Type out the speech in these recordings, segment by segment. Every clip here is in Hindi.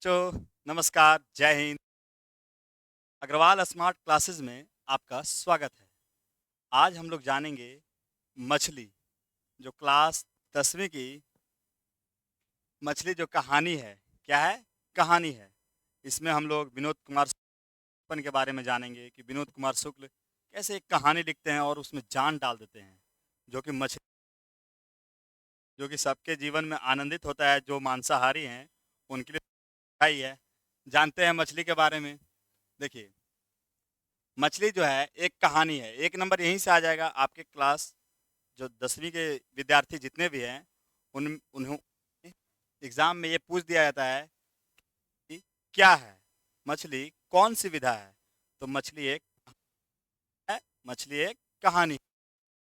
बच्चों, नमस्कार, जय हिंद। अग्रवाल स्मार्ट क्लासेस में आपका स्वागत है। आज हम लोग जानेंगे मछली, जो क्लास 10वीं की मछली जो कहानी है। क्या है? कहानी है। इसमें हम लोग विनोद कुमार शुक्ल के बारे में जानेंगे कि विनोद कुमार शुक्ल कैसे एक कहानी लिखते हैं और उसमें जान डाल देते हैं, जो कि मछली, जो कि सबके जीवन में आनंदित होता है। जो मांसाहारी हैं उनके लिए अच्छा ही है। जानते हैं मछली के बारे में। देखिए, मछली जो है एक कहानी है। एक नंबर यहीं से आ जाएगा। आपके क्लास जो 10वीं के विद्यार्थी जितने भी हैं, उन उन्हों एग्ज़ाम में ये पूछ दिया जाता है कि क्या है मछली, कौन सी विधा है। तो मछली एक है, मछली एक कहानी।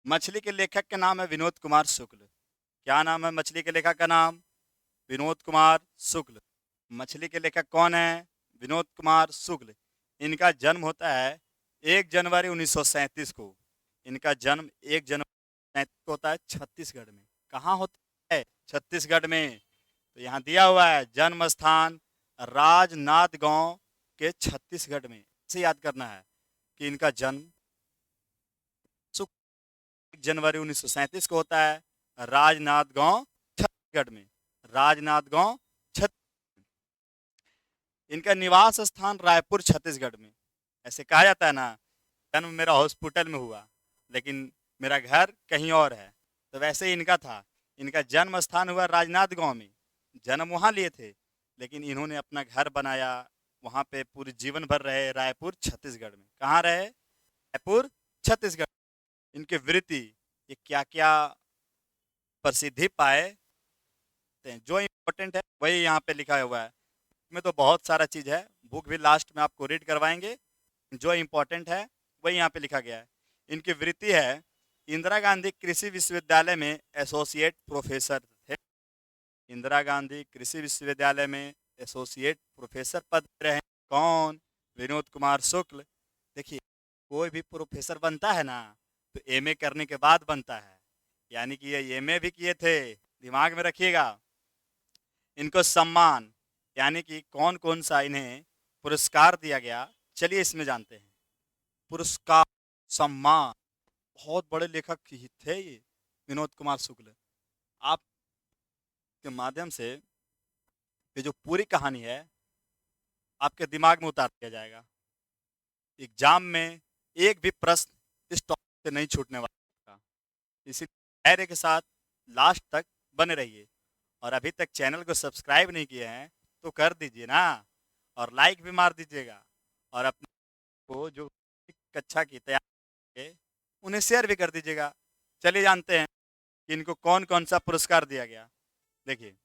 मछली के लेखक का नाम है विनोद कुमार शुक्ल। क्या नाम है मछली के लेखक का नाम? विनोद कुमार शुक्ल। मछली के लेखक कौन है? विनोद कुमार शुक्ल। इनका जन्म होता है 1 जनवरी 1937 को। इनका जन्म 1 जनवरी 1937 को होता है छत्तीसगढ़ में। कहाँ होता है? छत्तीसगढ़ में। तो यहाँ दिया हुआ है जन्म स्थान राजनांदगांव के छत्तीसगढ़ में। इसे याद करना है कि इनका जन्म 1 जनवरी 1937 को होता है राजनांदगांव छत्तीसगढ़ में। राजनांदगांव छत्तीसगढ़। इनका निवास स्थान रायपुर छत्तीसगढ़ में। ऐसे कहा जाता है ना, जन्म मेरा हॉस्पिटल में हुआ लेकिन मेरा घर कहीं और है, तो वैसे ही इनका था। इनका जन्म स्थान हुआ राजनांदगांव में। जन्म वहाँ लिए थे लेकिन इन्होंने अपना घर बनाया, वहाँ पे पूरे जीवन भर रहे रायपुर छत्तीसगढ़ में। कहाँ रहे? रायपुर छत्तीसगढ़। इनके वृत्ति, ये क्या क्या प्रसिद्धि पाए हैं, जो इम्पोर्टेंट है वही यहाँ पे लिखा हुआ है। इसमें तो बहुत सारा चीज़ है, बुक भी लास्ट में आपको रीड करवाएंगे। जो इम्पोर्टेंट है वही यहाँ पे लिखा गया है। इनकी वृत्ति है, इंदिरा गांधी कृषि विश्वविद्यालय में एसोसिएट प्रोफेसर थे। इंदिरा गांधी कृषि विश्वविद्यालय में एसोसिएट प्रोफेसर पद पर रहे। कौन? विनोद कुमार शुक्ल। देखिए, कोई भी प्रोफेसर बनता है ना तो एमए करने के बाद बनता है, यानी कि ये एमए भी किए थे। दिमाग में रखिएगा। इनको सम्मान, यानी कि कौन कौन सा इन्हें पुरस्कार दिया गया, चलिए इसमें जानते हैं। पुरस्कार, सम्मान, बहुत बड़े लेखक ही थे ये विनोद कुमार शुक्ल। आपके माध्यम से ये जो पूरी कहानी है आपके दिमाग में उतार दिया जाएगा। एग्जाम में एक भी प्रश्न इस टॉपिक से नहीं छूटने वाला था। इसीलिए धैर्य के साथ लास्ट तक बने रहिए। और अभी तक चैनल को सब्सक्राइब नहीं किए हैं तो कर दीजिए ना, और लाइक भी मार दीजिएगा। और अपने को जो कक्षा की तैयारी है उन्हें शेयर भी कर दीजिएगा। चलिए जानते हैं कि इनको कौन कौन सा पुरस्कार दिया गया। देखिए,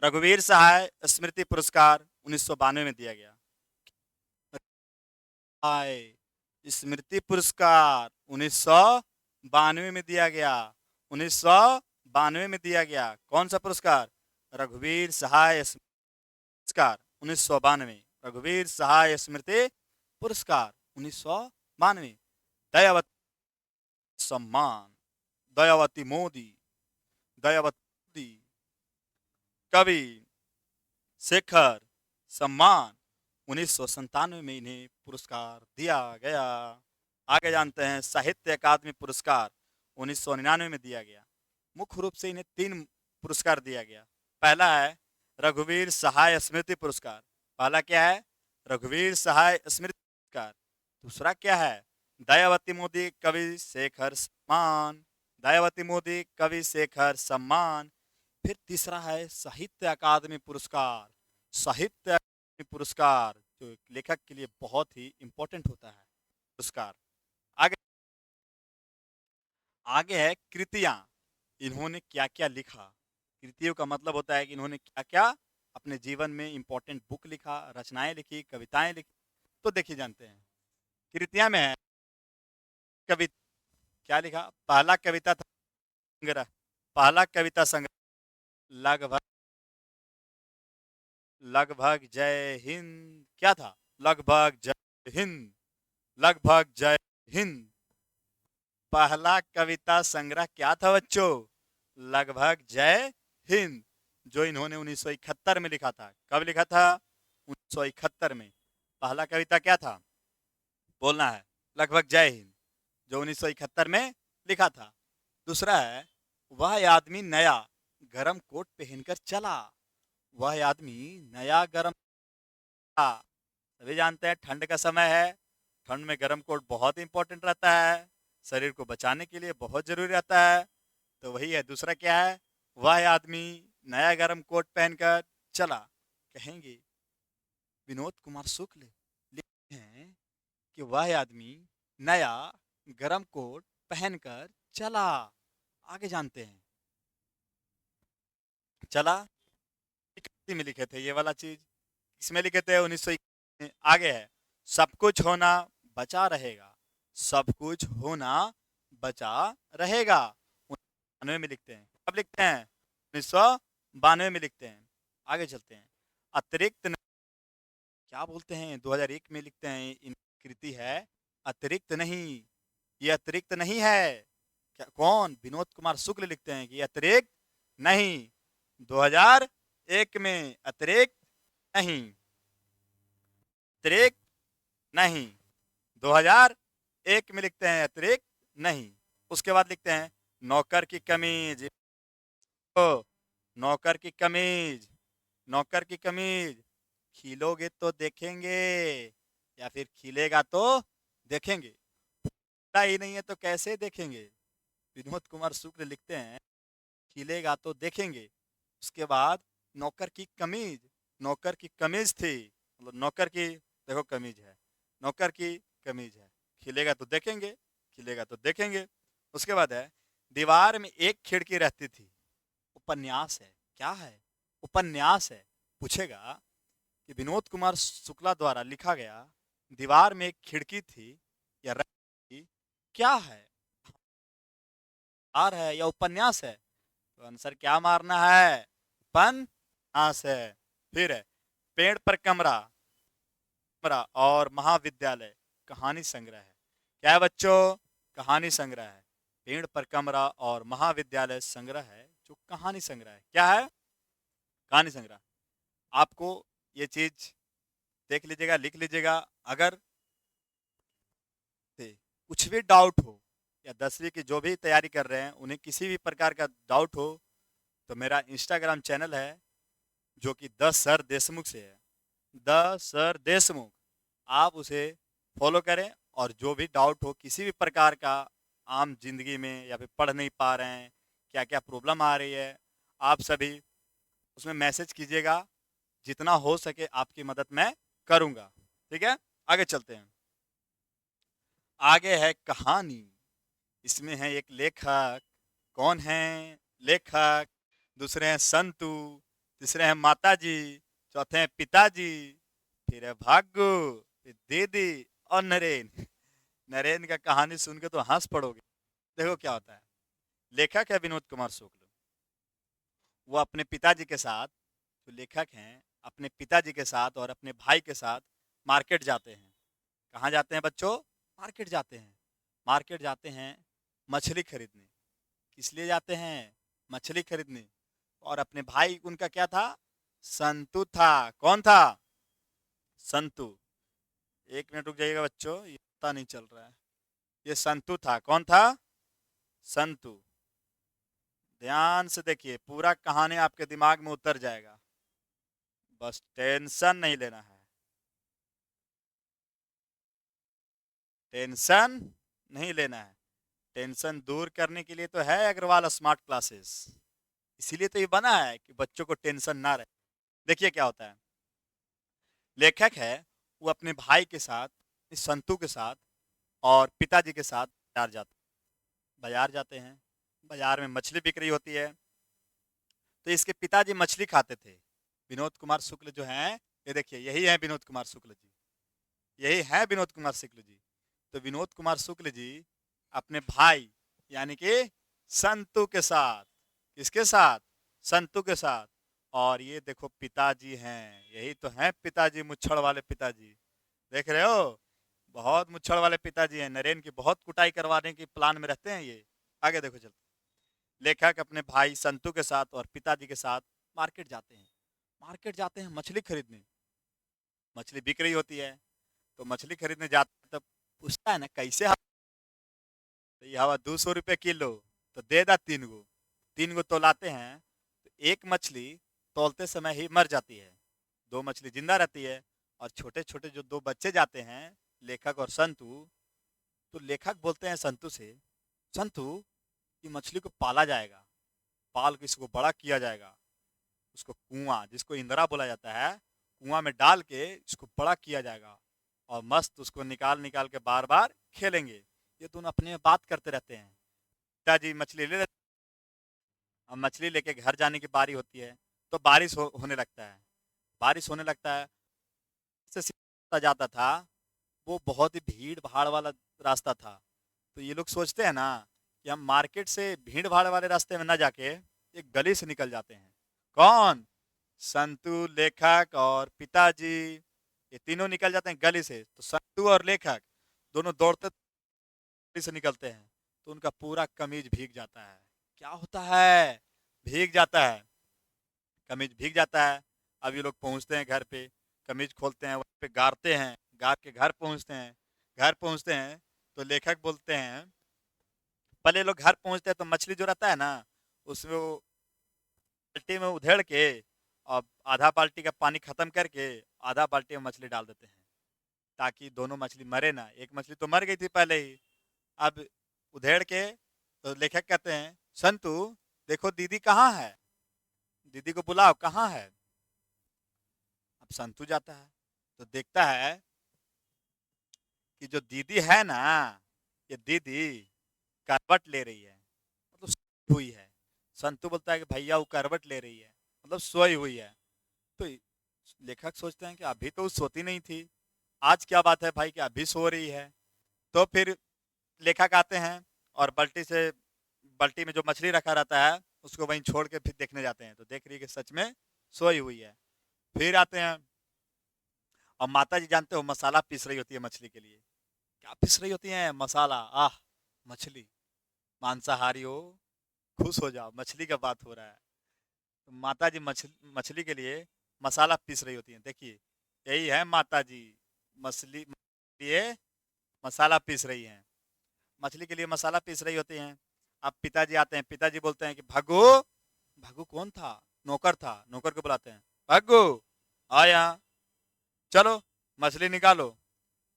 रघुवीर सहाय स्मृति पुरस्कार 1992 में दिया गया। स्मृति पुरस्कार 1992 में दिया गया। 1992 में दिया गया। कौन सा पुरस्कार? रघुवीर सहाय पुरस्कार 1992। रघुवीर सहाय स्मृति पुरस्कार 1992। दयावती सम्मान, दयावती मोदी, दयावती कवि शेखर सम्मान 1997 में इन्हें पुरस्कार दिया गया। आगे जानते हैं साहित्य अकादमी पुरस्कार 1999 में दिया गया। मुख्य रूप से इन्हें 3 पुरस्कार दिया गया। पहला है रघुवीर सहाय स्मृति पुरस्कार। पहला क्या है? रघुवीर सहाय स्मृति पुरस्कार। दूसरा क्या है? दयावती मोदी कवि शेखर सम्मान। दयावती मोदी कवि शेखर सम्मान। फिर तीसरा है साहित्य अकादमी पुरस्कार। साहित्य अकादमी पुरस्कार जो एक लेखक के लिए बहुत ही इंपॉर्टेंट होता है पुरस्कार। आगे आगे है कृतियां। इन्होंने क्या क्या लिखा। कृतियों का मतलब होता है कि इन्होंने क्या क्या अपने जीवन में इंपॉर्टेंट बुक लिखा, रचनाएं लिखी, कविताएं लिखी। तो देखिए जानते हैं। कृतियां में है कवि क्या लिखा। पहला कविता था संग्रह। पहला कविता संग्रह लगभग लगभग जय हिंद। क्या था? लगभग जय हिंद। लगभग जय हिंद। पहला कविता संग्रह क्या था बच्चों? लगभग जय हिंद। जो इन्होंने 1971 में लिखा था। कब लिखा था? 1971 में। पहला कविता क्या था? बोलना है लगभग जय हिंद, जो 1971 में लिखा था। दूसरा है वह आदमी नया गरम कोट पहनकर चला। वह आदमी नया गरम था। सभी जानते हैं ठंड का समय है, ठंड में गरम कोट बहुत इंपॉर्टेंट रहता है, शरीर को बचाने के लिए बहुत जरूरी रहता है। तो वही है। दूसरा क्या है? वह आदमी नया गरम कोट पहनकर चला। कहेंगे विनोद कुमार शुक्ल लिखते हैं कि वह आदमी नया गरम कोट पहनकर चला। आगे जानते हैं। चला किसी में लिखे थे ये वाला चीज? इसमें लिखे थे 1900। आगे है सब कुछ होना बचा रहेगा। सब कुछ होना बचा रहेगा 1992 में लिखते हैं। कब लिखते हैं? 1992 में लिखते हैं। आगे चलते हैं। अतिरिक्त क्या बोलते हैं? 2001 में लिखते हैं। इन कृति है अतिरिक्त नहीं। ये अतिरिक्त नहीं है। क्या कौन? विनोद कुमार शुक्ल लिखते हैं कि ये अतिरिक्त नहीं। 2001 में अतिरिक्त नहीं, अतिरिक्त नहीं। 2001 में लिखते हैं अतिरिक्त नहीं। उसके बाद लिखते हैं नौकर की कमीज। ओ, नौकर की कमीज, नौकर की कमीज खिलोगे तो देखेंगे या फिर खिलेगा तो देखेंगे। खिला ही नहीं है तो कैसे देखेंगे? विनोद कुमार शुक्ल लिखते हैं खिलेगा तो देखेंगे। उसके बाद नौकर की कमीज, नौकर की कमीज थी, मतलब नौकर की देखो कमीज है, नौकर की कमीज है, खिलेगा तो देखेंगे, खिलेगा तो देखेंगे। उसके बाद है दीवार में एक खिड़की रहती थी। उपन्यास है। क्या है? उपन्यास है। पूछेगा कि विनोद कुमार शुक्ला द्वारा लिखा गया दीवार में एक खिड़की थी या रहती थी, क्या है? आर है या उपन्यास है? तो आंसर क्या मारना है? उपन्यास है। फिर है पेड़ पर कमरा, कमरा और महाविद्यालय कहानी संग्रह है। क्या है बच्चों? कहानी संग्रह है। पेड़ पर कमरा और महाविद्यालय संग्रह है जो कहानी संग्रह है। क्या है? कहानी संग्रह। आपको ये चीज देख लीजिएगा, लिख लीजिएगा। अगर से कुछ भी डाउट हो या 10वीं की जो भी तैयारी कर रहे हैं उन्हें किसी भी प्रकार का डाउट हो तो मेरा इंस्टाग्राम चैनल है जो कि 10 सर देशमुख से है, 10 सर देशमुख। आप उसे फॉलो करें और जो भी डाउट हो किसी भी प्रकार का, आम जिंदगी में या फिर पढ़ नहीं पा रहे हैं, क्या क्या प्रॉब्लम आ रही है, आप सभी उसमें मैसेज कीजिएगा। जितना हो सके आपकी मदद मैं करूंगा। ठीक है, आगे चलते हैं। आगे है कहानी। इसमें है एक लेखक। कौन है लेखक? दूसरे हैं संतु, तीसरे हैं माताजी, चौथे हैं पिताजी, फिर है भाग्य, फिर दीदी और नरेन। नरेन का कहानी सुन के तो हंस पड़ोगे। देखो क्या होता है। लेखक है विनोद कुमार शुक्ल। वो अपने पिताजी के साथ, जो लेखक हैं, अपने पिताजी के साथ और अपने भाई के साथ मार्केट जाते हैं। कहाँ जाते हैं बच्चों? मार्केट जाते हैं। मार्केट जाते हैं मछली खरीदने। किस लिए जाते हैं? मछली खरीदने। और अपने भाई उनका क्या था? संतु था। कौन था? संतु। 1 मिनट रुक जाइएगा बच्चों, ये पता नहीं चल रहा है। ये संतु था। कौन था? संतु। ध्यान से देखिए, पूरा कहानी आपके दिमाग में उतर जाएगा। बस टेंशन नहीं लेना है, टेंशन नहीं लेना है। टेंशन दूर करने के लिए तो है अग्रवाल स्मार्ट क्लासेस। इसीलिए तो ये बना है कि बच्चों को टेंशन ना रहे। देखिए क्या होता है। लेखक है वो अपने भाई के साथ, इस संतु के साथ और पिताजी के साथ बाजार जाते हैं। बाजार में मछली बिक रही होती है। तो इसके पिताजी मछली खाते थे। विनोद कुमार शुक्ल जो हैं, ये देखिए यही है विनोद कुमार शुक्ल जी, यही है विनोद कुमार शुक्ल जी। तो विनोद कुमार शुक्ल जी अपने भाई यानी कि संतु के साथ, किसके साथ? संतु के साथ। और ये देखो पिताजी हैं, यही तो हैं पिताजी, मुच्छड़ वाले पिताजी। देख रहे हो, बहुत मुच्छड़ वाले पिताजी हैं। नरेन की बहुत कुटाई करवाने की प्लान में रहते हैं ये। आगे देखो चलते। लेखक अपने भाई संतु के साथ और पिताजी के साथ मार्केट जाते हैं। मार्केट जाते हैं मछली खरीदने। मछली बिक रही होती है, तो मछली खरीदने जाते हैं, तब पूछता है ना कैसे तो ये हवा 200 रुपये किलो, तो दे दा 3 गो। 3 गो तोलाते हैं, तो एक मछली तौलते समय ही मर जाती है, 2 मछली जिंदा रहती है। और छोटे छोटे जो 2 बच्चे जाते हैं, लेखक और संतु, तो लेखक बोलते हैं संतु से, संतु ये मछली को पाला जाएगा, पाल के इसको बड़ा किया जाएगा, उसको कुआं जिसको इंदिरा बोला जाता है, कुआं में डाल के इसको बड़ा किया जाएगा, और मस्त उसको निकाल निकाल के बार बार खेलेंगे। ये दोनों अपने में बात करते रहते हैं। पिताजी मछली ले लेते, अब मछली लेके घर जाने की बारी होती है, तो बारिश होने लगता है। बारिश होने लगता है, से सीधा जाता था, वो बहुत ही भीड़ भाड़ वाला रास्ता था। तो ये लोग सोचते हैं ना कि हम मार्केट से भीड़ भाड़ वाले रास्ते में ना जाके एक गली से निकल जाते हैं। कौन? संतु, लेखक और पिताजी, ये तीनों निकल जाते हैं गली से। तो संतु और लेखक दोनों दौड़ते गली से निकलते हैं, तो उनका पूरा कमीज भीग जाता है। क्या होता है? भीग जाता है, कमीज भीग जाता है। अब ये लोग पहुंचते हैं घर पे, कमीज खोलते हैं, वहाँ पे गारते हैं, गार के घर पहुंचते हैं। घर पहुंचते हैं तो लेखक बोलते हैं, पहले लोग घर पहुंचते हैं तो मछली जो रहता है ना, उसमें वो बाल्टी में उधेड़ के, और आधा बाल्टी का पानी खत्म करके आधा बाल्टी में मछली डाल देते हैं, ताकि दोनों मछली मरे ना। एक मछली तो मर गई थी पहले ही। अब उधेड़ के, तो लेखक कहते हैं, संतु देखो दीदी कहाँ है, दीदी को बुलाओ, कहाँ है। अब संतु जाता है तो देखता है कि जो दीदी है ना, ये दीदी करवट ले रही है, मतलब सोई हुई है। संतु बोलता है कि भैया वो करवट ले रही है, मतलब सोई हुई है। तो लेखक सोचते हैं कि अभी तो वो सोती नहीं थी, आज क्या बात है भाई कि अभी सो रही है। तो फिर लेखक आते हैं और बाल्टी में जो मछली रखा रहता है उसको वहीं छोड़ के फिर देखने जाते हैं, तो देख रही है कि सच में सोई हुई है। फिर आते हैं, और माता जी जानते हो मसाला पीस रही होती है मछली के लिए। क्या पीस रही होती है? मसाला। आह, मछली, मांसाहारी हो खुश हो जाओ, मछली का बात हो रहा है। तो माता जी मछली के लिए मसाला पीस रही होती हैं। देखिए, यही है माता जी, मछली के लिए मसाला पीस रही हैं, मछली के लिए मसाला पीस रही होती हैं। अब पिताजी आते हैं, पिताजी बोलते हैं कि भगू। भगू कौन था? नौकर था। नौकर को बुलाते हैं, भगू आ यहाँ, चलो मछली निकालो।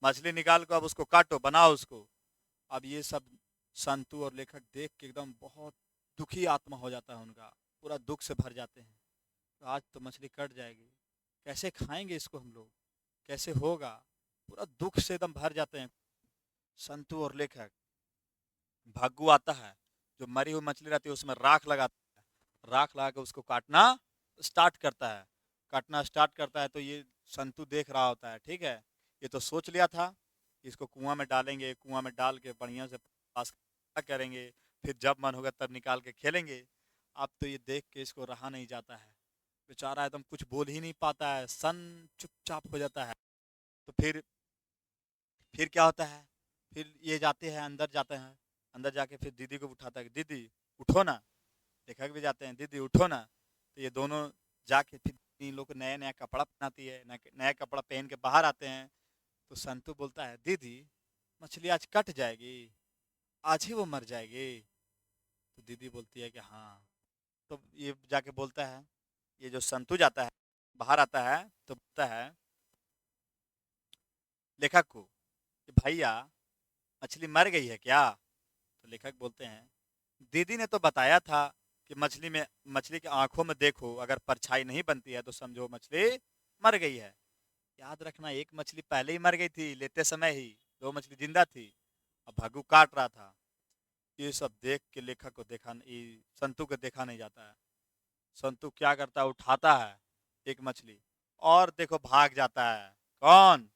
मछली निकाल को अब उसको काटो, बनाओ उसको। अब ये सब संतु और लेखक देख के एकदम बहुत दुखी आत्मा हो जाता है उनका, पूरा दुख से भर जाते हैं। तो आज तो मछली कट जाएगी, कैसे खाएंगे इसको हम लोग, कैसे होगा? पूरा दुख से एकदम भर जाते हैं संतु और लेखक। भागू आता है, जो मरी हुई मछली रहती है उसमें राख लगाता है, राख लगा के उसको काटना स्टार्ट करता है। काटना स्टार्ट करता है तो ये संतु देख रहा होता है, ठीक है, ये तो सोच लिया था कि इसको कुआं में डालेंगे, कुआं में डाल के बढ़िया से पास करेंगे, फिर जब मन होगा तब निकाल के खेलेंगे। अब तो ये देख के इसको रहा नहीं जाता है, बेचारा एकदम कुछ बोल ही नहीं पाता है, चुपचाप हो जाता है। तो फिर क्या होता है, फिर ये जाते हैं अंदर, जाते हैं अंदर, जाके फिर दीदी को उठाता है, दीदी उठो ना। लेखक भी जाते हैं, दीदी उठो ना। तो ये दोनों जाके फिर इन लोग को नया नया कपड़ा पहनाती है, नया कपड़ा पहन के बाहर आते हैं। तो संतु बोलता है, दीदी मछली आज कट जाएगी, आज ही वो मर जाएगी। तो दीदी बोलती है कि हाँ। तो ये जाके बोलता है, ये जो संतु जाता है बाहर आता है तो बोलता है लेखक को कि भैया मछली मर गई है क्या? तो लेखक बोलते हैं, दीदी ने तो बताया था कि मछली की आंखों में देखो, अगर परछाई नहीं बनती है तो समझो मछली मर गई है। याद रखना, एक मछली पहले ही मर गई थी लेते समय ही, 2 मछली जिंदा थी। अब भगू काट रहा था। ये सब देख के लेखक को संतु को देखा नहीं जाता है। संतु क्या करता है, उठाता है एक मछली और देखो भाग जाता है। कौन?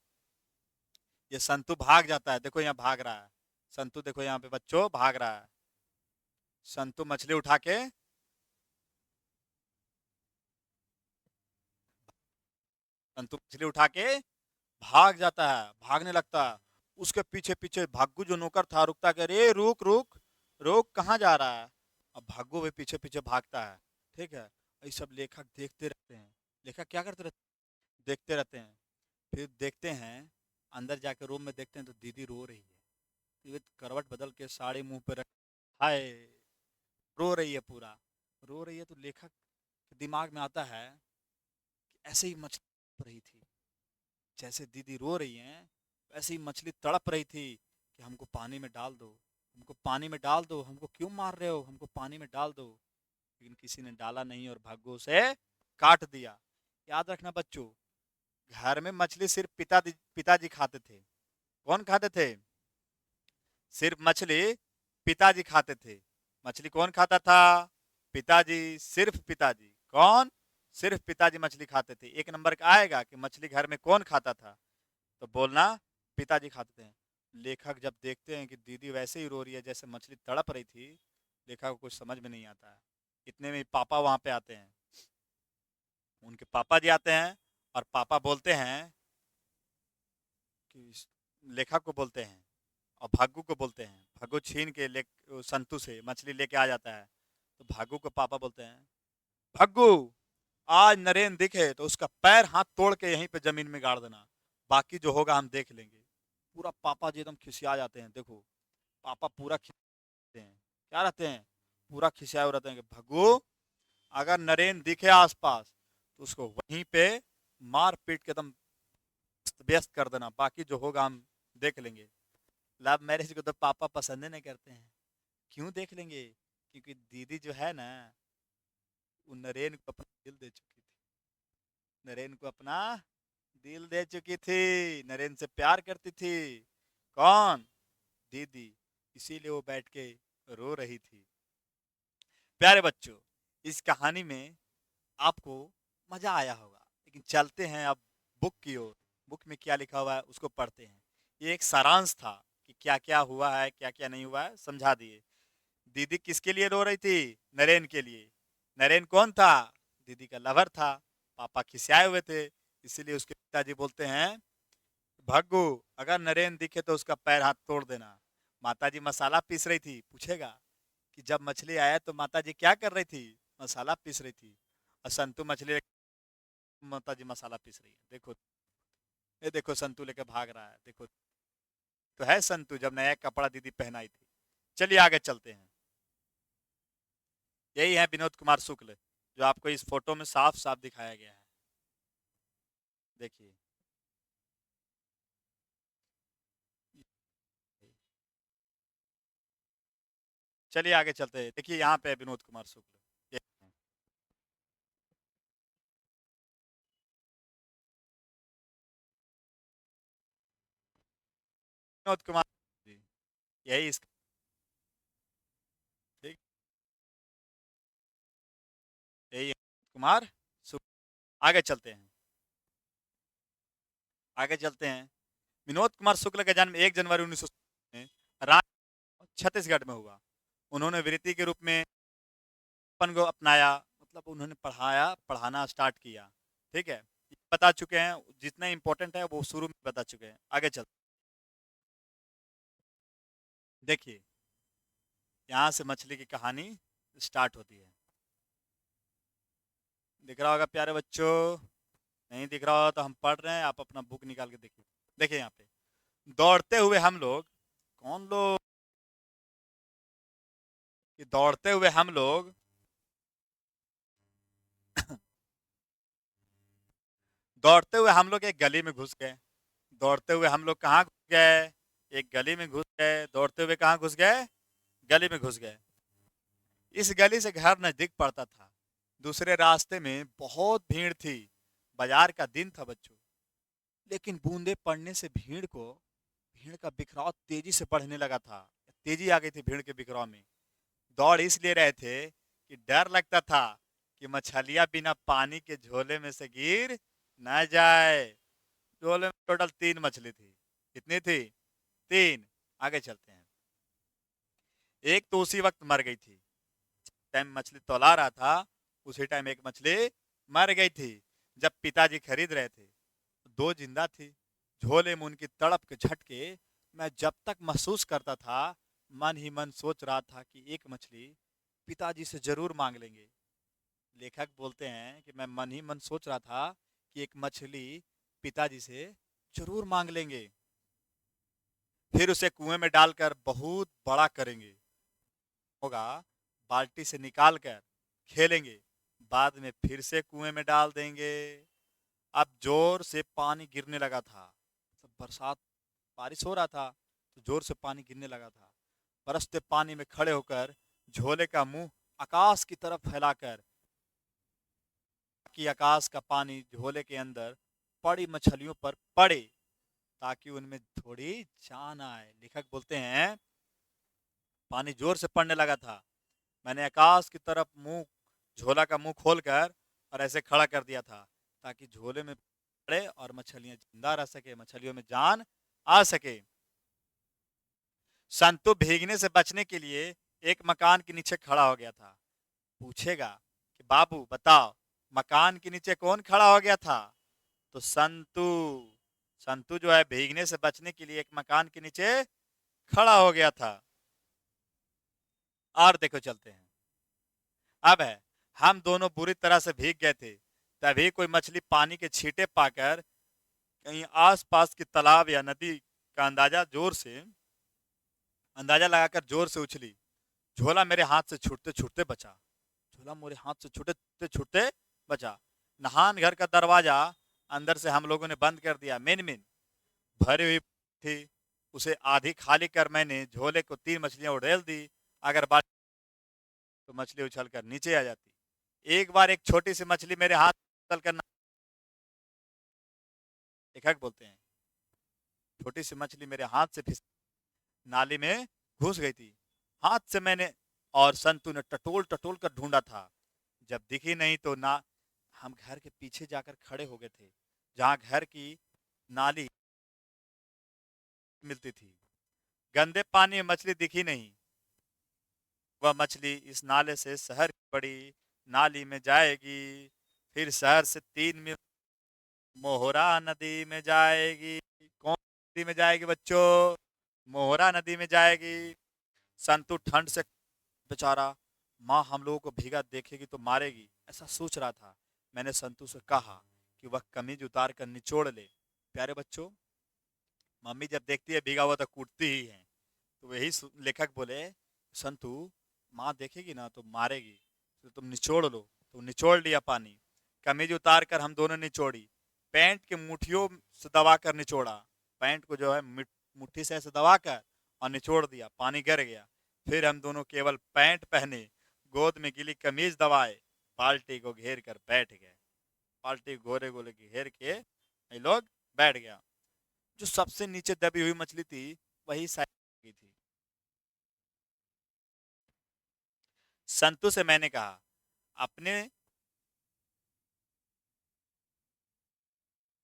ये संतु भाग जाता है, देखो यहाँ भाग रहा है। संतु देखो यहाँ पे बच्चों भाग रहा है। संतु मछली उठा के, संतु मछली उठा के भाग जाता है, भागने लगता है। उसके पीछे पीछे भागू जो नौकर था रुकता, कह रे रुक रुक रुक, कहाँ जा रहा है? अब भागू भी पीछे पीछे भागता है, ठीक है। ये सब लेखक देखते रहते हैं। लेखक क्या करते रहते हैं? देखते रहते हैं। फिर देखते हैं, अंदर जाके रूम में देखते हैं तो दीदी रो रही है। ये करवट बदल के साड़ी मुंह पे रख, हाय, रो रही है पूरा। रो रही है तो लेखक के दिमाग में आता है कि ऐसे ही मछली तड़प रही थी, जैसे दीदी रो रही हैं वैसे ही मछली तड़प रही थी कि हमको पानी में डाल दो, हमको पानी में डाल दो, हमको क्यों मार रहे हो, हमको पानी में डाल दो। लेकिन किसी ने डाला नहीं और भाग्य से काट दिया। याद रखना बच्चों, घर में मछली सिर्फ पिताजी खाते थे। कौन खाते थे? सिर्फ मछली पिताजी खाते थे। मछली कौन खाता था? पिताजी, सिर्फ पिताजी। कौन? सिर्फ पिताजी मछली खाते थे। एक नंबर का आएगा कि मछली घर में कौन खाता था, तो बोलना पिताजी खाते थे। लेखक जब देखते हैं कि दीदी वैसे ही रो रही है जैसे मछली तड़प रही थी, लेखक को कुछ समझ में नहीं आता है। इतने में पापा वहां पे आते हैं। उनके पापा जी आते हैं और पापा बोलते हैं कि लेखक को बोलते हैं और भागू को बोलते हैं। भागू छीन के ले संतू से मछली लेके आ जाता है। तो भागू को पापा बोलते हैं, भागू, आज नरेन दिखे तो उसका पैर हाथ तोड़ के यहीं पे जमीन में गाड़ देना, बाकी जो होगा हम देख लेंगे। पूरा पापा जी एकदम खिसिया जाते हैं। देखो, पापा पूरा खिसियाते हैं। क्या रहते हैं? पूरा खिसियाए हुए रहते हैं कि भगू, अगर नरेन दिखे आसपास तो उसको वहीं पे मार पीट के एकदम व्यस्त कर देना, बाकी जो होगा हम देख लेंगे। लव मैरिज को तो पापा पसंद ही नहीं करते हैं। क्यों देख लेंगे? क्योंकि दीदी जो है ना, वो नरेन को अपना दिल दे चुकी थी। नरेन को अपना दिल दे चुकी थी, नरेन से प्यार करती थी। कौन? दीदी। इसीलिए वो बैठ के रो रही थी। प्यारे बच्चों, इस कहानी में आपको मजा आया होगा, लेकिन चलते हैं अब बुक की ओर। बुक में क्या लिखा हुआ है उसको पढ़ते हैं। ये एक सारांश था कि क्या क्या हुआ है, क्या क्या नहीं हुआ है, समझा दिए। दीदी किसके लिए रो रही थी? नरेन के लिए। नरेन कौन था? दीदी का लवर था। पापा खिसियाए हुए थे, इसीलिए उसके पिताजी बोलते हैं, भग्गू, अगर नरेन दिखे तो उसका पैर हाथ तोड़ देना। माताजी मसाला पीस रही थी। पूछेगा कि जब मछली आया तो माताजी क्या कर रही थी? मसाला पीस रही थी। और संतू मछली, माताजी मसाला पीस रही है। देखो, ये देखो संतू लेके भाग रहा है। देखो तो है संतू, जब नया कपड़ा दीदी पहनाई थी। चलिए आगे चलते हैं। यही है विनोद कुमार शुक्ल, जो आपको इस फोटो में साफ साफ दिखाया गया है। देखिए, चलिए आगे चलते हैं। देखिए यहाँ पे है विनोद कुमार शुक्ल। ये विनोद कुमार जी, यही इसका, ठीक, यही है विनोद कुमार शुक्ल। आगे चलते हैं, आगे चलते हैं। विनोद कुमार शुक्ल का जन्म 1 जनवरी 1900 में छत्तीसगढ़ में हुआ। उन्होंने वृत्ति के रूप में अपन को अपनाया, मतलब उन्होंने पढ़ाना स्टार्ट किया। ठीक है, ये बता चुके हैं, जितना इंपॉर्टेंट है वो शुरू में बता चुके हैं। आगे चलते, देखिए यहाँ से मछली की कहानी स्टार्ट होती है। दिख रहा होगा प्यारे बच्चों? नहीं दिख रहा होगा तो हम पढ़ रहे हैं, आप अपना बुक निकाल के देखिए। देखिए यहाँ पे, दौड़ते हुए हम लोग, कौन लोग? कि दौड़ते हुए हम लोग दौड़ते हुए हम लोग एक गली में घुस गए। दौड़ते हुए हम लोग कहाँ घुस गए? एक गली में घुस गए। दौड़ते हुए कहाँ घुस गए? गली में घुस गए। इस गली से घर नजदीक पड़ता था। दूसरे रास्ते में बहुत भीड़ थी। बाजार का दिन था बच्चों। लेकिन बूंदे पड़ने से भीड़ का बिखराव तेजी से बढ़ने लगा था। तेजी आ गई थी भीड़ के बिखराव में। दौड़ इसलिए रहे थे कि डर लगता था कि मछलियां बिना पानी के झोले में से गिर न जाए। झोले में टोटल 3 मछली थी। कितनी थी? 3। आगे चलते हैं। एक तो उसी वक्त मर गई थी। टाइम मछली तौला रहा था, उसी टाइम एक मछली मर गई थी। जब पिताजी खरीद रहे थे, 2 जिंदा थी। झोले में उनकी तड़प के झटके मैं जब तक महसूस करता था, मन ही मन सोच रहा था कि एक मछली पिताजी से जरूर मांग लेंगे। लेखक बोलते हैं कि मैं मन ही मन सोच रहा था कि एक मछली पिताजी से जरूर मांग लेंगे, फिर उसे कुएं में डालकर बहुत बड़ा करेंगे, होगा बाल्टी से निकाल कर खेलेंगे, बाद में फिर से कुएं में डाल देंगे। अब जोर से पानी गिरने लगा था। सब बरसात, बारिश हो रहा था तो जोर से पानी गिरने लगा था। बरसते पानी में खड़े होकर झोले का मुंह आकाश की तरफ फैलाकर कि आकाश का पानी झोले के अंदर पड़ी मछलियों पर पड़े ताकि उनमें थोड़ी जान आए। लेखक बोलते हैं पानी जोर से पड़ने लगा था, मैंने आकाश की तरफ मुंह, झोला का मुंह खोलकर और ऐसे खड़ा कर दिया था ताकि झोले में पड़े और मछलियां जिंदा रह सके, मछलियों में जान आ सके। संतु भीगने से बचने के लिए एक मकान के नीचे खड़ा हो गया था। पूछेगा कि बाबू बताओ, मकान के नीचे कौन खड़ा हो गया था? तो संतु, संतु जो है भीगने से बचने के लिए एक मकान के नीचे खड़ा हो गया था। और देखो चलते हैं। अब है, हम दोनों बुरी तरह से भीग गए थे। तभी कोई मछली पानी के छींटे पाकर कहीं आसपास के तालाब या नदी का अंदाजा लगाकर जोर से उछली। झोला मेरे हाथ से छूटते छूटते बचा। झोला मेरे हाथ से छूटते छूटते बचा। नहान घर का दरवाजा अंदर से हम लोगों ने बंद कर दिया। मिन मिन भरी हुई थी, उसे आधी खाली कर मैंने झोले को 3 मछलियां उड़ेल दी। अगर बात तो मछली उछल कर नीचे आ जाती। एक बार एक छोटी सी मछली मेरे हाथ उछल कर, लेखक बोलते हैं छोटी सी मछली मेरे हाथ से फिस नाली में घुस गई थी। हाथ से मैंने और संतु ने टटोल टटोल कर ढूंढा था। जब दिखी नहीं तो ना, हम घर के पीछे जाकर खड़े हो गए थे जहां घर की नाली मिलती थी। गंदे पानी में मछली दिखी नहीं। वह मछली इस नाले से शहर की बड़ी नाली में जाएगी, फिर शहर से 3 मील मोहरा नदी में जाएगी। कौन नदी में जाएगी बच्चों? मोहरा नदी में जाएगी। संतु ठंड से बेचारा, माँ हम लोगों को भीगा देखेगी तो मारेगी, ऐसा सोच रहा था। मैंने संतु से कहा कि वह कमीज उतार कर निचोड़ ले। प्यारे बच्चों, मम्मी जब देखती है भीगा हुआ तो कूटती ही है। तो वही लेखक बोले, संतु माँ देखेगी ना तो मारेगी, तो तुम निचोड़ लो। तो निचोड़ लिया पानी। कमीज उतार कर हम दोनों निचोड़ी। पैंट के मुठियों से दबा कर निचोड़ा। पैंट को जो है मुट्ठी से ऐसे दबा कर और निचोड़ दिया, पानी गिर गया। फिर हम दोनों केवल पैंट पहने, गोद में गिली कमीज दबाए, बाल्टी को घेर कर बैठ गए। बाल्टी गोरे गोले घेर के ये लोग बैठ गया। जो सबसे नीचे दबी हुई मछली थी वही साइड थी। संतु से मैंने कहा, अपने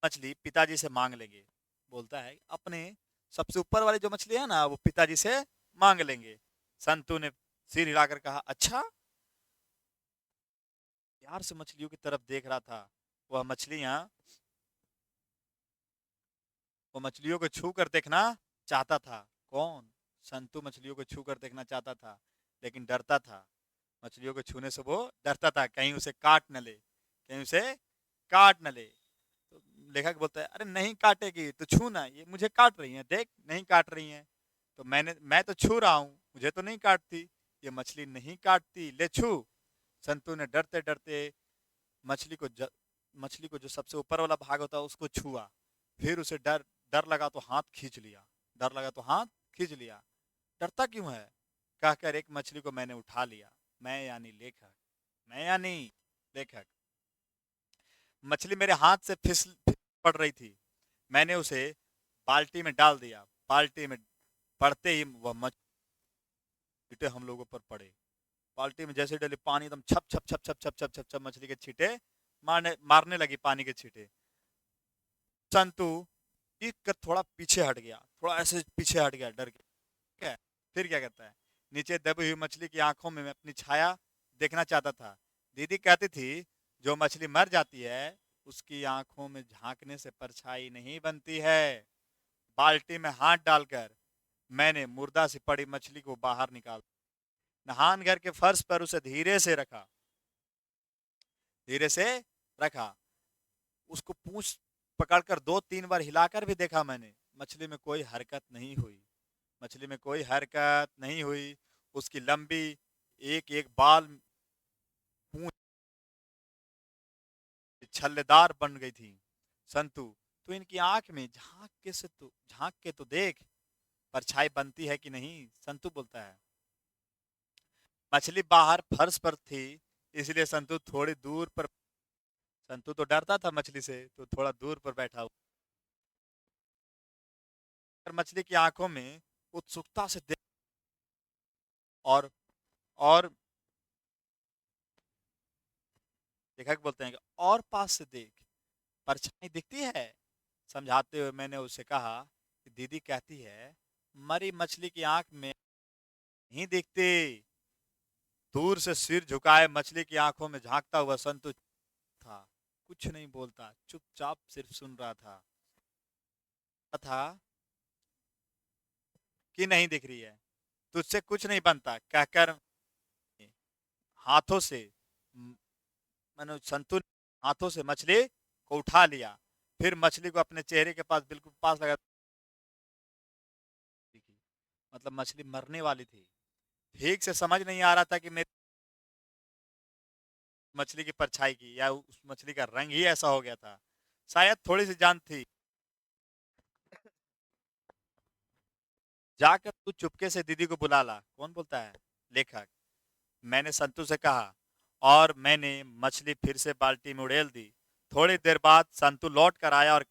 मछली पिताजी से मांग लेंगे। बोलता है अपने सबसे ऊपर वाली जो मछली है ना वो पिताजी से मांग लेंगे। संतु ने सिर हिलाकर कहा, अच्छा। प्यार से मछलियों की तरफ देख रहा था। वह मछलियां वो मछलियों को छू कर देखना चाहता था। कौन? संतु मछलियों को छू कर देखना चाहता था, लेकिन डरता था। मछलियों को छूने से वो डरता था कहीं उसे काट न ले, कहीं उसे काट न ले। तो लेखक बोलता है, अरे नहीं काटेगी तो छू ना, ये मुझे काट रही है, देख नहीं काट रही है। तो मैं तो छू रहा हूँ, मुझे तो नहीं काटती। ये मछली नहीं काटती, ले छू। संतु ने डरते डरते मछली को मछली को जो सबसे ऊपर वाला भाग होता है उसको छुआ। फिर उसे डर डर लगा तो हाथ खींच लिया। डर लगा तो हाथ खींच लिया। डरता क्यों है? कहकर एक मछली को मैंने उठा लिया। मैं यानी लेखक, मैं यानी लेखक। मछली मेरे हाथ से फिसल पड़ रही थी। मैंने उसे बाल्टी में डाल दिया। बाल्टी में पड़ते ही वह मछली हम लोगों पर पड़े। बाल्टी में जैसे डले पानी एकदम छप छप छप छप छप छप छप छप मछली के छींटे मारने मारने लगी पानी के छींटे। संतु एक कर थोड़ा पीछे हट गया, थोड़ा ऐसे पीछे हट गया डर के। ठीक है, फिर क्या करता है, नीचे दबी हुई मछली की आंखों में मैं अपनी छाया देखना चाहता था। दीदी कहती थी जो मछली मर जाती है उसकी आंखों में झांकने से परछाई नहीं बनती है। बाल्टी में हाथ डालकर मैंने मुर्दा सी पड़ी मछली को बाहर निकाल, नहान घर के फर्श पर उसे धीरे से रखा। धीरे से रखा, उसको पूंछ पकड़कर 2-3 बार हिलाकर भी देखा मैंने, मछली में कोई हरकत नहीं हुई, मछली में कोई हरकत नहीं हुई। उसकी लंबी एक एक बाल पूंछ छल्लेदार बन गई थी। संतु, तो इनकी आंख में झांक के तो देख, परछाई बनती है कि नहीं, संतु बोलता है। मछली बाहर फर्श पर थी, इसलिए संतु थोड़ी दूर पर, संतु तो डरता था मछली से, तो थोड़ा दूर पर बैठा हुआ। मछली की आंखों में उत्सुकता से देख, और और देखा कि बोलते हैं कि और पास से देख, परछाई दिखती है। समझाते हुए मैंने उसे कहा कि दीदी कहती है मरी मछली की आंख में नहीं दिखती। दूर से सिर झुकाए मछली की आंखों में झांकता हुआ संतु था, कुछ नहीं बोलता, चुपचाप सिर्फ सुन रहा था कि नहीं दिख रही है, तुझसे कुछ नहीं बनता कहकर हाथों से मनो संतु ने हाथों से मछली को उठा लिया, फिर मछली को अपने चेहरे के पास बिल्कुल पास लगा, मतलब मछली मरने वाली थी। ठीक से समझ नहीं आ रहा था कि मेरी मछली की परछाई की या उस मछली का रंग ही ऐसा हो गया था, शायद थोड़ी सी जान थी। जाकर तू चुपके से दीदी को बुला ला। कौन बोलता है? लेखक। मैंने संतु से कहा और मैंने मछली फिर से बाल्टी में उड़ेल दी। थोड़ी देर बाद संतु लौट कर आया और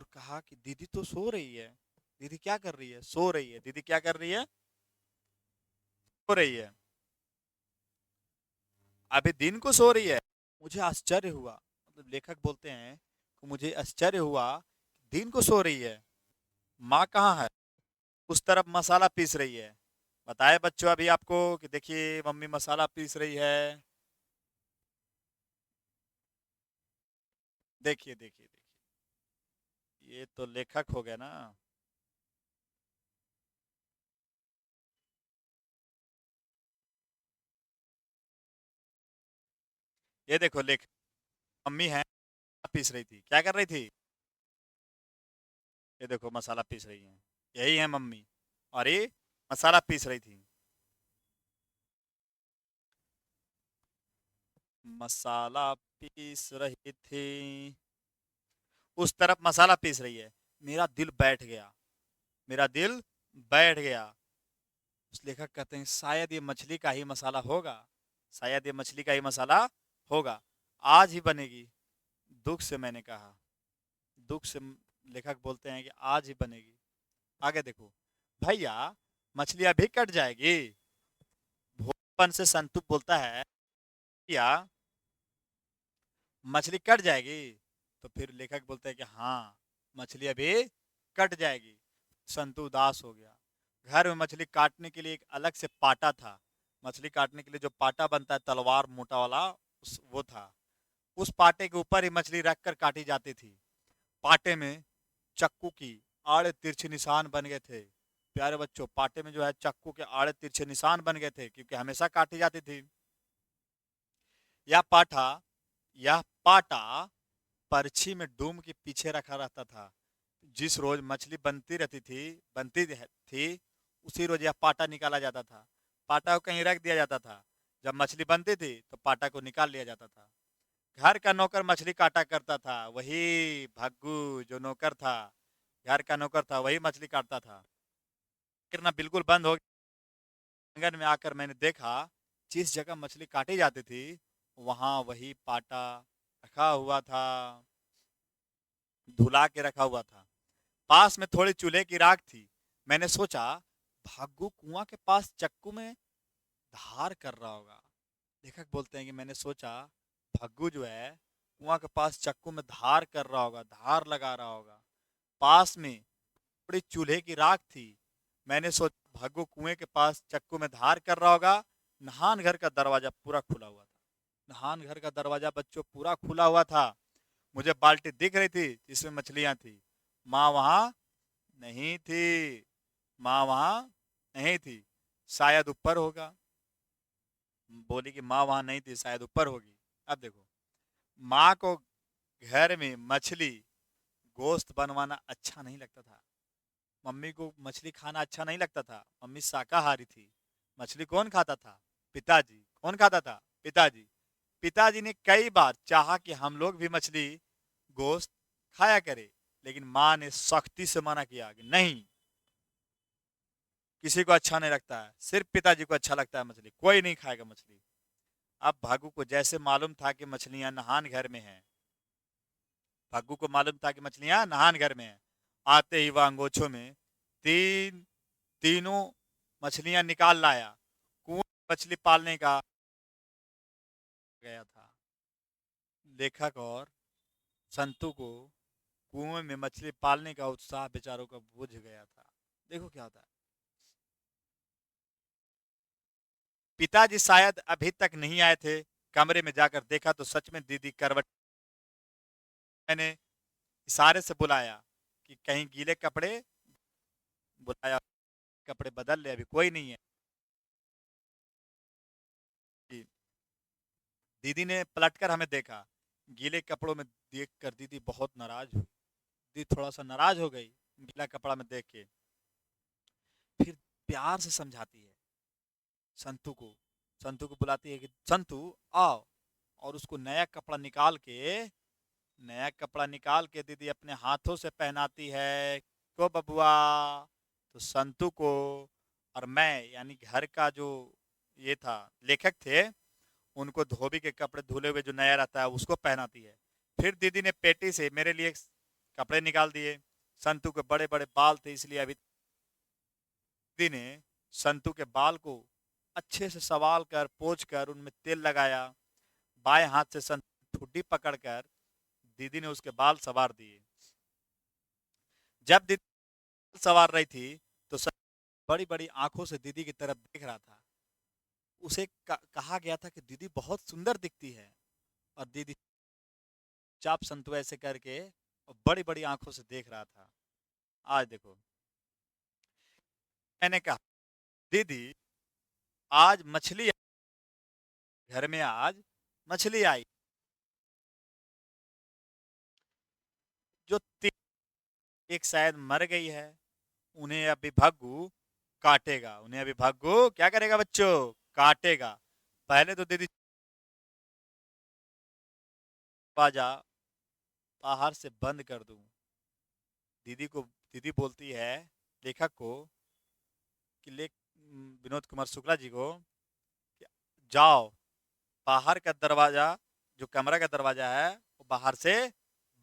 कहा कि दीदी तो सो रही है। दीदी क्या कर रही है? सो रही है। दीदी क्या कर रही है? सो रही है। अभी दिन को सो रही है। मुझे आश्चर्य हुआ, मतलब लेखक बोलते हैं कि मुझे आश्चर्य हुआ, दिन को सो रही है। माँ कहाँ है? उस तरफ मसाला पीस रही है। बताए बच्चों अभी आपको कि देखिए मम्मी मसाला पीस रही है। देखिए देखिए देखिए, ये तो लेखक हो गया ना। ये देखो लेखक, मम्मी है, पीस रही थी। क्या कर रही थी? ये देखो मसाला पीस रही है, यही है मम्मी। और ये मसाला पीस रही थी। मसाला पीस रही थी, उस तरफ मसाला पीस रही है। मेरा दिल बैठ गया, मेरा दिल बैठ गया। उस लेखक कहते हैं शायद ये मछली का ही मसाला होगा, शायद ये मछली का ही मसाला होगा, आज ही बनेगी। दुख से मैंने कहा, दुख से लेखक बोलते हैं कि आज ही बनेगी। आगे देखो, भैया मछली अभी कट जाएगी। भोपन से संतु बोलता है भैया मछली कट जाएगी। तो फिर लेखक बोलते हैं कि हाँ मछली अभी कट जाएगी। संतु उदास हो गया। घर में मछली काटने के लिए एक अलग से पाटा था। मछली काटने के लिए जो पाटा बनता है, तलवार मोटा वाला, वो था। उस पाटे के ऊपर ही मछली रखकर काटी जाती थी। पाटे में चक्कू की आड़े तिरछे निशान बन गए थे। प्यारे बच्चों, पाटे में जो है चक्कू के आड़े तिरछे निशान बन गए थे, क्योंकि हमेशा काटी जाती थी। यह पाठा यह पाटा परछी में डूम के पीछे रखा रहता था। जिस रोज मछली बनती थी उसी रोज यह पाटा निकाला जाता था। पाटा को कहीं रख दिया जाता था। जब मछली बनती थी तो पाटा को निकाल लिया जाता था। घर का नौकर मछली काटा करता था, वही भग्गू जो नौकर था, घर का नौकर था, वही मछली काटता था। करना बिल्कुल बंद हो गया। आंगन में आकर मैंने देखा, जिस जगह मछली काटी जाती थी वहां वही पाटा रखा हुआ था, धुला के रखा हुआ था। पास में थोड़ी चूल्हे की राख थी। मैंने सोचा भाग्गू कुआं के पास चक्कू में धार कर रहा होगा। लेखक बोलते हैं कि मैंने सोचा भग्गू जो है कुआं के पास चक्कू में धार कर रहा होगा, धार लगा रहा होगा। पास में थोड़ी चूल्हे की राख थी। मैंने सोचा भग्गू कुएं के पास चक्कू में धार कर रहा होगा। नहान घर का दरवाजा पूरा खुला हुआ था। नहान घर का दरवाजा बच्चों पूरा खुला हुआ था। मुझे बाल्टी दिख रही थी जिसमें मछलियां थी। माँ वहां नहीं थी, माँ वहां नहीं थी, शायद ऊपर होगा। बोली कि माँ वहां नहीं थी, शायद ऊपर होगी। अब देखो, माँ को घर में मछली गोश्त बनवाना अच्छा नहीं लगता था। मम्मी को मछली खाना अच्छा नहीं लगता था। मम्मी शाकाहारी थी। मछली कौन खाता था? पिताजी। कौन खाता था? पिताजी। पिताजी ने कई बार चाहा कि हम लोग भी मछली गोश्त खाया करें, लेकिन माँ ने सख्ती से मना किया कि नहीं, किसी को अच्छा नहीं लगता है, सिर्फ पिताजी को अच्छा लगता है मछली, कोई नहीं खाएगा मछली। अब भागू को जैसे मालूम था कि मछलियां नहान घर में हैं, भागू को मालूम था कि मछलियां नहान घर में हैं, आते ही वह अंगोछों में तीनों मछलियां निकाल लाया। कुएं में मछली पालने का गया था। लेखक और संतू को कुएं में मछली पालने का उत्साह बेचारों का बुझ गया था। देखो क्या होता है। पिताजी शायद अभी तक नहीं आए थे। कमरे में जाकर देखा तो सच में दीदी करवट। मैंने इशारे से बुलाया कि कहीं गीले कपड़े, बुलाया, कपड़े बदल ले, अभी कोई नहीं है। कि दीदी ने पलटकर हमें देखा। गीले कपड़ों में देखकर दीदी बहुत नाराज हुई। दीदी थोड़ा सा नाराज हो गई गीला कपड़ा में देख के। फिर प्यार से समझाती है संतू को। संतू को बुलाती है कि संतू आओ, और उसको नया कपड़ा निकाल के दीदी अपने हाथों से पहनाती है। को बबुआ, तो संतू को और मैं, यानी घर का जो ये था, लेखक थे, उनको धोबी के कपड़े धुले हुए जो नया रहता है उसको पहनाती है। फिर दीदी ने पेटी से मेरे लिए कपड़े निकाल दिए। संतू के बड़े बड़े बाल थे, इसलिए अभी दीदी ने संतू के बाल को अच्छे से संवाल कर पोंछ कर उनमें तेल लगाया। बाएं हाथ से संतू ठुड्डी पकड़कर दीदी ने उसके बाल संवार दिए। जब दीदी संवार रही थी तो बड़ी बड़ी आंखों से दीदी की तरफ देख रहा था। उसे कहा गया था कि दीदी बहुत सुंदर दिखती है, और दीदी चाप संतु ऐसे करके और बड़ी बड़ी आंखों से देख रहा था। आज देखो, मैंने कहा दीदी आज मछली, घर में आज मछली आई, जो एक शायद मर गई है। उन्हें अभी भग्गू काटेगा। उन्हें अभी भग्गू क्या करेगा बच्चों? काटेगा। पहले तो दीदी बाजा बाहर से बंद कर दूं। दीदी बोलती है लेखक को कि विनोद कुमार शुक्ला जी को कि जाओ, बाहर का दरवाजा, जो कमरा का दरवाजा है वो बाहर से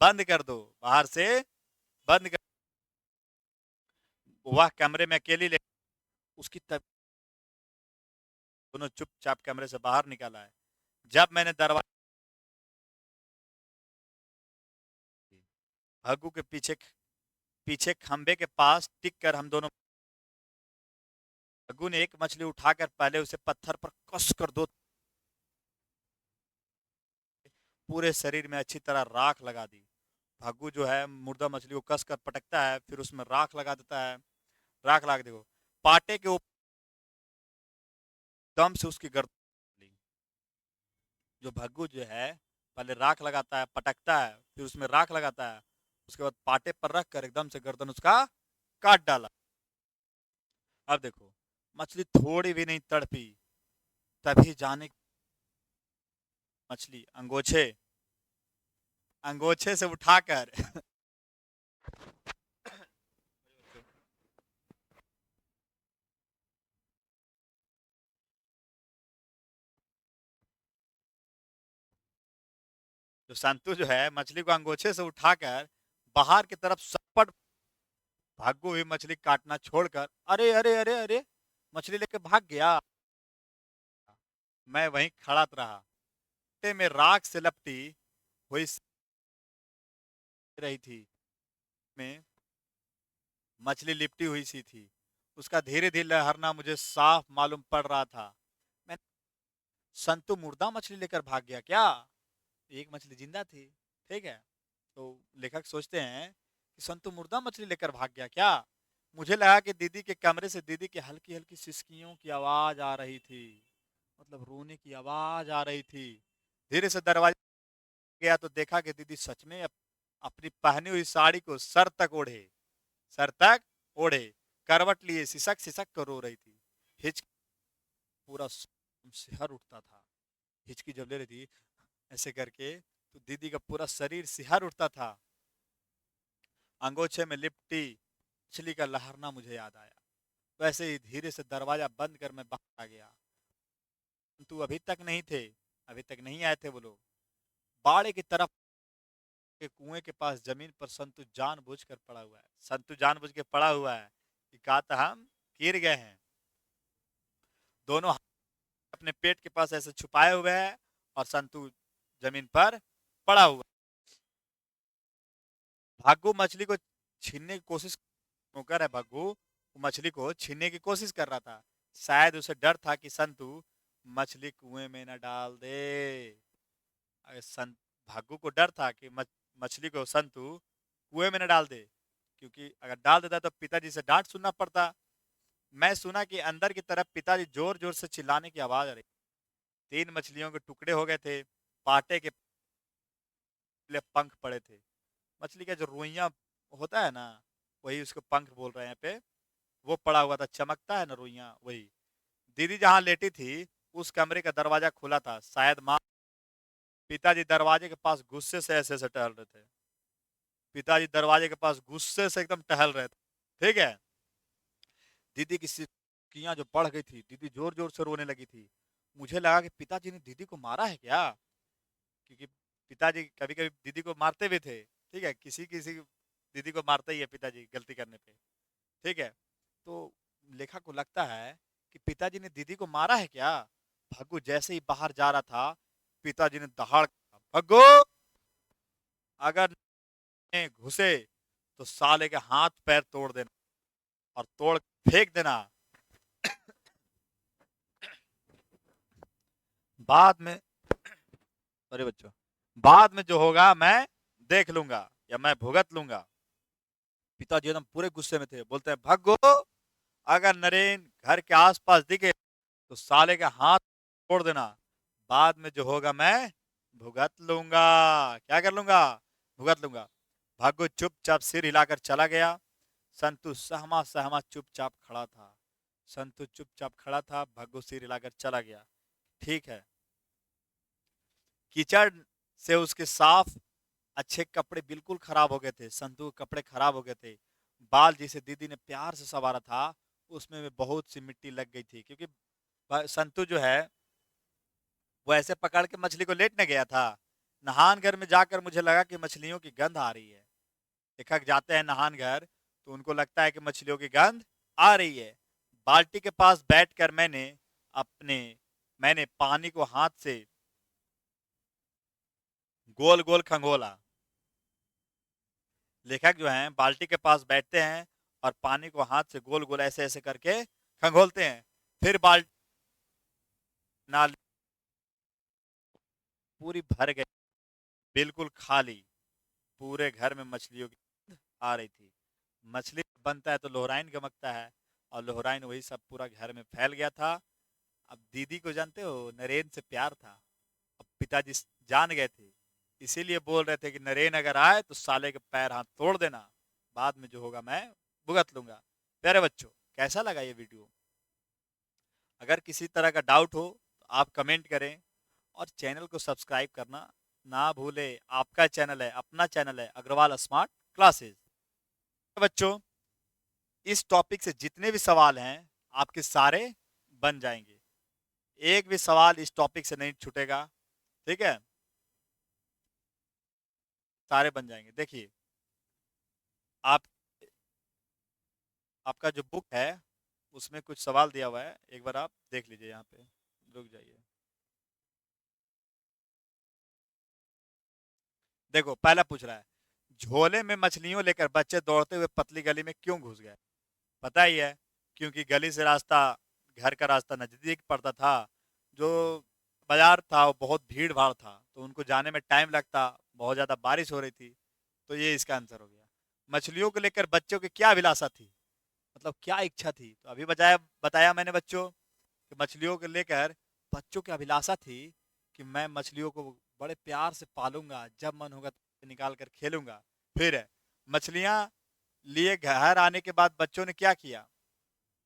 बंद कर दो, बाहर से बंद कर। वह कमरे में अकेली ले, उसकी तब दोनों चुपचाप कमरे से बाहर निकल आए। जब मैंने दरवाजा, भग्गू के पीछे पीछे खंबे के पास टिक कर हम दोनों, भग्गू ने एक मछली उठाकर पहले उसे पत्थर पर कस कर दो, पूरे शरीर में अच्छी तरह राख लगा दी। भग्गू जो है मुर्दा मछली को कस कर पटकता है, फिर उसमें राख लगा देता है। राख लगा देखो, पाटे के ऊपर दम से उसकी गर्दन, जो भग्गू जो है पहले राख लगाता है, पटकता है, फिर उसमें राख लगाता है, उसके बाद पाटे पर रख कर एकदम से गर्दन उसका काट डाला। अब देखो, मछली थोड़ी भी नहीं तड़पी। तभी जाने मछली अंगोछे अंगोछे से उठाकर जो संतु जो है मछली को अंगोछे से उठाकर बाहर की तरफ सपट, भागो हुई मछली काटना छोड़कर अरे अरे अरे अरे मछली लेके भाग गया। मैं वहीं खड़ा रहा। ते में राख से लपटी हुई रही थी, में मछली लिपटी हुई सी थी। उसका धीरे धीरे लहरना मुझे साफ मालूम पड़ रहा था। मैं, संतु मुर्दा मछली लेकर भाग गया क्या? एक मछली जिंदा थी। ठीक है, तो लेखक सोचते हैं कि संतु मुर्दा मछली लेकर भाग गया क्या? मुझे लगा कि दीदी के कमरे से दीदी की हल्की हल्की सिसकियों की आवाज आ रही थी, मतलब रोने की आवाज आ रही थी। धीरे से दरवाजा गया तो देखा कि दीदी सच में अपनी पहनी हुई साड़ी को सर तक ओढ़े करवट लिए सिसक सिसक कर रो रही थी। हिच पूरा सिहर उठता था। हिचकी जब ले रही थी ऐसे करके तो दीदी का पूरा शरीर सिहर उठता था। अंगोछे में लिपटी मछली का लहरना मुझे याद आया। वैसे ही धीरे से दरवाजा बंद कर मैं बाहर आ गया। तू अभी तक नहीं थे, अभी तक नहीं आए थे वो लोग। बाड़े की तरफ के कुएं के पास जमीन पर संतु जानबूझकर पड़ा हुआ है। संतु जानबूझ के पड़ा हुआ है कि कहा था हम गिर गए हैं। दोनों हाथ अपने पेट के पास ऐसे छुपाए हुए हैं और संतु जमीन पर पड़ा हुआ। भागू मछली को छीनने की कोशिश कर है। भागू मछली को छीनने की कोशिश कर रहा था। शायद उसे डर था कि संतु मछली कुएं में न डाल दे। अगर भागू को डर था कि मछली को संतु कुएं में न डाल दे, क्योंकि अगर डाल देता तो पिताजी से डांट सुनना पड़ता। मैं सुना कि अंदर की तरफ पिताजी जोर जोर से चिल्लाने की आवाज आ रही। 3 मछलियों के टुकड़े हो गए थे। पाटे के पंख पड़े थे। मछली का जो रुइया होता है ना, वही उसको पंख बोल रहे हैं यहाँ पे। वो पड़ा हुआ था, चमकता है ना रुइया, वही। दीदी जहां लेटी थी उस कमरे का दरवाजा खुला था। शायद माँ पिताजी दरवाजे के पास गुस्से से ऐसे ऐसे टहल रहे थे। पिताजी दरवाजे के पास गुस्से से एकदम टहल रहे थे। ठीक है। दीदी की सिसकियां जो बढ़ गई थी, दीदी जोर जोर से रोने लगी थी। मुझे लगा कि पिताजी ने दीदी को मारा है क्या, क्योंकि पिताजी कभी कभी दीदी को मारते भी थे। ठीक है, किसी किसी दीदी को मारते ही है पिताजी गलती करने पे। ठीक है। तो लेखा को लगता है कि पिताजी ने दीदी को मारा है क्या। भग्गू जैसे ही बाहर जा रहा था, पिताजी ने दहाड़, भग्गू अगर घुसे तो साले के हाथ पैर तोड़ देना और तोड़ फेंक देना। बाद में, अरे बच्चों, बाद में जो होगा मैं देख लूंगा या मैं भुगत लूंगा। पिताजी एकदम पूरे गुस्से में थे। बोलते हैं भग्गो, अगर नरेन घर के आसपास दिखे तो साले के हाथ तोड़ देना। बाद में जो होगा मैं भुगत लूंगा। क्या कर लूंगा? भुगत लूंगा। भग्गू चुपचाप सिर हिलाकर चला गया। संतु सहमा सहमा चुपचाप खड़ा था। संतु चुपचाप खड़ा था। भग्गू सिर हिलाकर चला गया। ठीक है। कीचड़ से उसके साफ अच्छे कपड़े बिल्कुल खराब हो गए थे। संतू के कपड़े खराब हो गए थे। बाल जिसे दीदी ने प्यार से संवारा था उसमें भी बहुत सी मिट्टी लग गई थी, क्योंकि संतू जो है वो ऐसे पकड़ के मछली को लेटने गया था। नहान घर में जाकर मुझे लगा कि मछलियों की गंध आ रही है। लेखक जाते हैं नहान घर तो उनको लगता है कि मछलियों की गंध आ रही है। बाल्टी के पास बैठकर मैंने पानी को हाथ से गोल गोल खंगोला। लेखक जो हैं बाल्टी के पास बैठते हैं और पानी को हाथ से गोल गोल ऐसे ऐसे करके खंगोलते हैं। फिर बाल्टी नाली पूरी भर गई, बिल्कुल खाली। पूरे घर में मछलियों की गंध आ रही थी। मछली बनता है तो लोहराइन गमकता है, और लोहराइन वही सब पूरा घर में फैल गया था। अब दीदी को जानते हो, नरेन से प्यार था। अब पिताजी जान गए थे, इसीलिए बोल रहे थे कि नरेन अगर आए तो साले के पैर हाथ तोड़ देना। बाद में जो होगा मैं भुगत लूंगा। प्यारे बच्चों, कैसा लगा ये वीडियो? अगर किसी तरह का डाउट हो तो आप कमेंट करें और चैनल को सब्सक्राइब करना ना भूले। आपका चैनल है, अपना चैनल है, अग्रवाल स्मार्ट क्लासेस। बच्चों, इस टॉपिक से जितने भी सवाल हैं आपके सारे बन जाएंगे। एक भी सवाल इस टॉपिक से नहीं छूटेगा। ठीक है, सारे बन जाएंगे। देखिए, आप आपका जो बुक है उसमें कुछ सवाल दिया हुआ है, एक बार आप देख लीजिए। यहाँ पे रुक जाइए। देखो, पहला पूछ रहा है, झोले में मछलियों लेकर बच्चे दौड़ते हुए पतली गली में क्यों घुस गए? पता ही है, क्योंकि गली से रास्ता, घर का रास्ता नजदीक पड़ता था। जो बाजार था वो बहुत भीड़ भाड़ था, तो उनको जाने में टाइम लगता। बहुत ज्यादा बारिश हो रही थी, तो ये इसका आंसर हो गया। मछलियों को लेकर बच्चों की क्या अभिलाषा थी, मतलब क्या इच्छा थी? तो अभी बताया बताया मैंने बच्चों कि मछलियों को लेकर बच्चों की अभिलाषा थी कि मैं मछलियों को बड़े प्यार से पालूंगा, जब मन होगा तो निकाल कर खेलूंगा। फिर मछलियां लिए घर आने के बाद बच्चों ने क्या किया?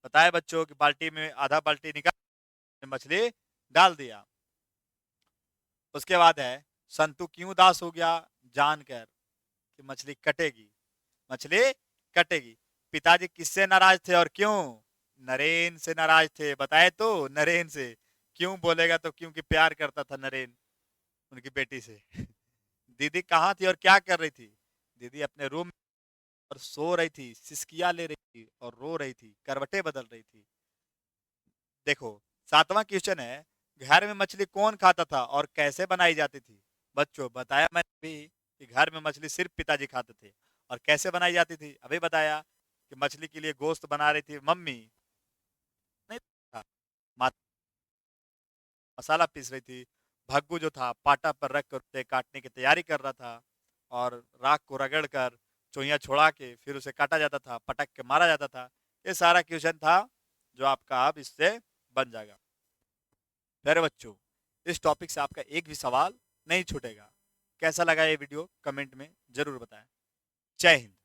बताया बच्चों कि बाल्टी में आधा बाल्टी निकाल मछली डाल दिया। उसके बाद है, संतु क्यों उदास हो गया? जानकर कि मछली कटेगी, मछली कटेगी। पिताजी किससे नाराज थे और क्यों? नरेन से नाराज थे। बताए तो, नरेन से। क्यों बोलेगा तो क्योंकि प्यार करता था नरेन उनकी बेटी से। दीदी कहाँ थी और क्या कर रही थी? दीदी अपने रूम में और सो रही थी, सिसकियां ले रही थी और रो रही थी, करवटें बदल रही थी। देखो, 7वां क्वेश्चन है, घर में मछली कौन खाता था और कैसे बनाई जाती थी? बच्चों, बताया मैंने भी कि घर में मछली सिर्फ पिताजी खाते थे। और कैसे बनाई जाती थी? अभी बताया कि मछली के लिए गोश्त बना रही थी मम्मी, नहीं था, मसाला पीस रही थी। भग्गू जो था पाटा पर रख कर उसे काटने की तैयारी कर रहा था, और राख को रगड़ कर चोइयां छोड़ा के फिर उसे काटा जाता था, पटक के मारा जाता था। ये सारा क्वेश्चन था जो आपका अब इससे बन जाएगा। प्यारे बच्चों, इस टॉपिक से आपका एक भी सवाल नहीं छूटेगा। कैसा लगा ये वीडियो कमेंट में जरूर बताएं। जय हिंद।